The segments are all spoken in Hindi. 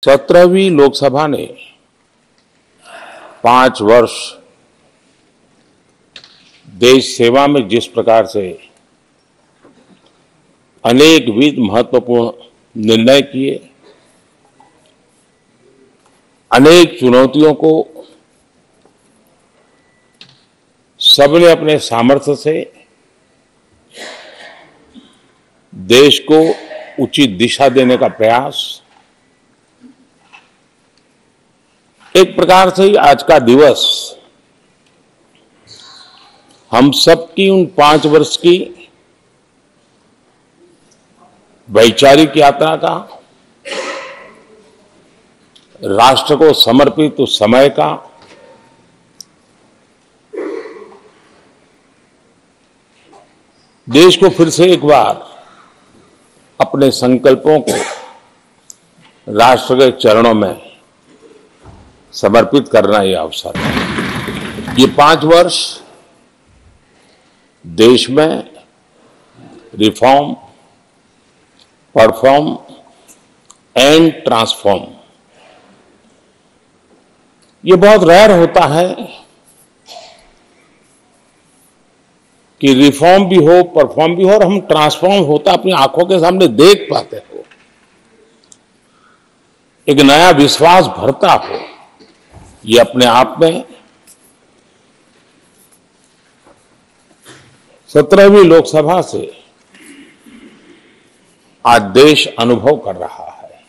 17वीं लोकसभा ने 5 वर्ष देश सेवा में जिस प्रकार से अनेकविध महत्वपूर्ण निर्णय किए, अनेक चुनौतियों को सबने अपने सामर्थ्य से देश को उचित दिशा देने का प्रयास, एक प्रकार से ही आज का दिवस हम सबकी उन 5 वर्ष की वैचारिक यात्रा का, राष्ट्र को समर्पित उस समय का, देश को फिर से एक बार अपने संकल्पों को राष्ट्र के चरणों में समर्पित करना यह अवसर है। ये 5 वर्ष देश में रिफॉर्म, परफॉर्म एंड ट्रांसफॉर्म, ये बहुत रेयर होता है कि रिफॉर्म भी हो, परफॉर्म भी हो और हम ट्रांसफॉर्म होता अपनी आंखों के सामने देख पाते हो, एक नया विश्वास भरता हो। ये अपने आप में 17वीं लोकसभा से आज देश अनुभव कर रहा है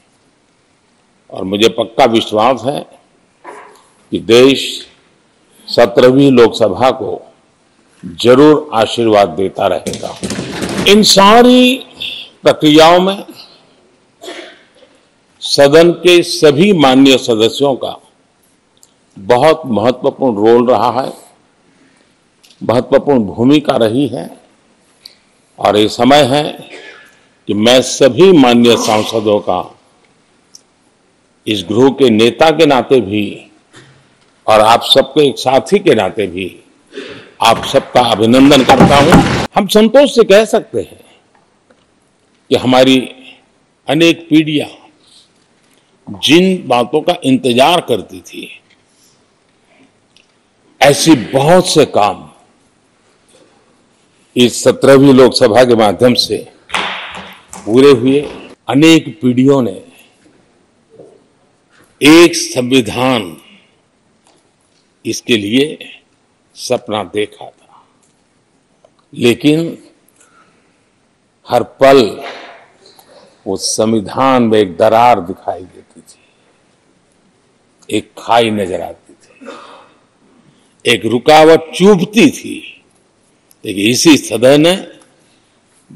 और मुझे पक्का विश्वास है कि देश 17वीं लोकसभा को जरूर आशीर्वाद देता रहेगा। इन सारी प्रक्रियाओं में सदन के सभी माननीय सदस्यों का बहुत महत्वपूर्ण रोल रहा है, महत्वपूर्ण भूमिका रही है और ये समय है कि मैं सभी माननीय सांसदों का इस गृह के नेता के नाते भी और आप सबके एक साथी के नाते भी आप सबका अभिनंदन करता हूं। हम संतोष से कह सकते हैं कि हमारी अनेक पीढ़ियां जिन बातों का इंतजार करती थी, ऐसी बहुत से काम इस 17वीं लोकसभा के माध्यम से पूरे हुए। अनेक पीढ़ियों ने एक संविधान इसके लिए सपना देखा था, लेकिन हर पल उस संविधान में एक दरार दिखाई देती थी, एक खाई नजर आती थी, एक रुकावट चुभती थी। लेकिन इसी सदन ने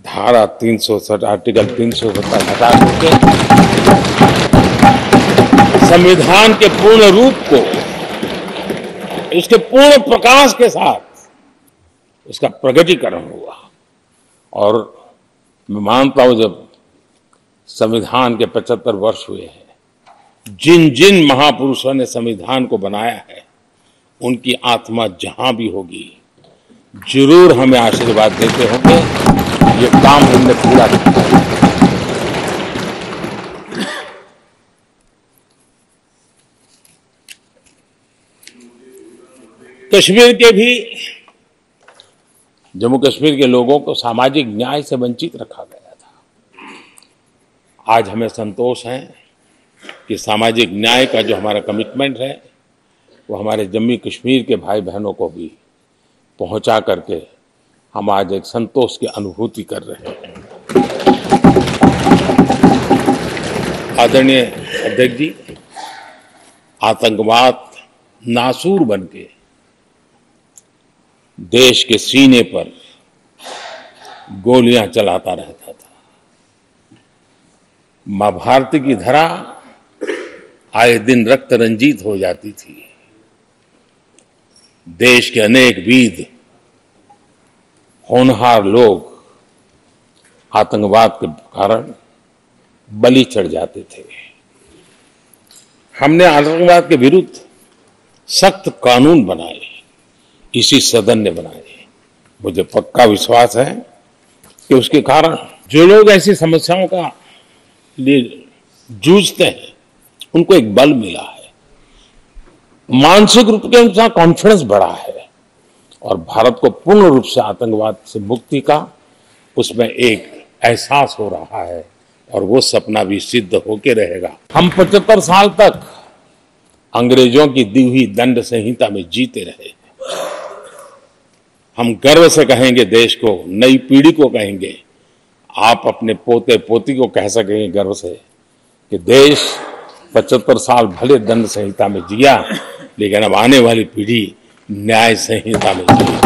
धारा 360 आर्टिकल 370 हटा करके संविधान के पूर्ण रूप को इसके पूर्ण प्रकाश के साथ इसका प्रकटीकरण हुआ। और मैं मानता हूं जब संविधान के 75 वर्ष हुए हैं, जिन जिन महापुरुषों ने संविधान को बनाया है उनकी आत्मा जहां भी होगी जरूर हमें आशीर्वाद देते होंगे ये काम हमने पूरा किया। कश्मीर के भी, जम्मू कश्मीर के लोगों को सामाजिक न्याय से वंचित रखा गया था। आज हमें संतोष है कि सामाजिक न्याय का जो हमारा कमिटमेंट है वो हमारे जम्मू कश्मीर के भाई बहनों को भी पहुंचा करके हम आज एक संतोष की अनुभूति कर रहे हैं। आदरणीय अध्यक्ष जी, आतंकवाद नासूर बनके देश के सीने पर गोलियां चलाता रहता था। मां भारती की धरा आए दिन रक्त रंजित हो जाती थी। देश के अनेक वीर होनहार लोग आतंकवाद के कारण बलि चढ़ जाते थे। हमने आतंकवाद के विरुद्ध सख्त कानून बनाए, इसी सदन ने बनाए। मुझे पक्का विश्वास है कि उसके कारण जो लोग ऐसी समस्याओं का लिए जूझते हैं उनको एक बल मिला है, मानसिक रूप के उनका कॉन्फिडेंस बढ़ा है और भारत को पूर्ण रूप से आतंकवाद से मुक्ति का उसमें एक एहसास हो रहा है और वो सपना भी सिद्ध होके रहेगा। हम 75 साल तक अंग्रेजों की दी हुई दंड संहिता में जीते रहे। हम गर्व से कहेंगे देश को, नई पीढ़ी को कहेंगे, आप अपने पोते पोती को कह सकेंगे गर्व से कि देश 75 साल भले दंड संहिता में जिया, लेकिन अब आने वाली पीढ़ी न्याय संहिता में जिएगी।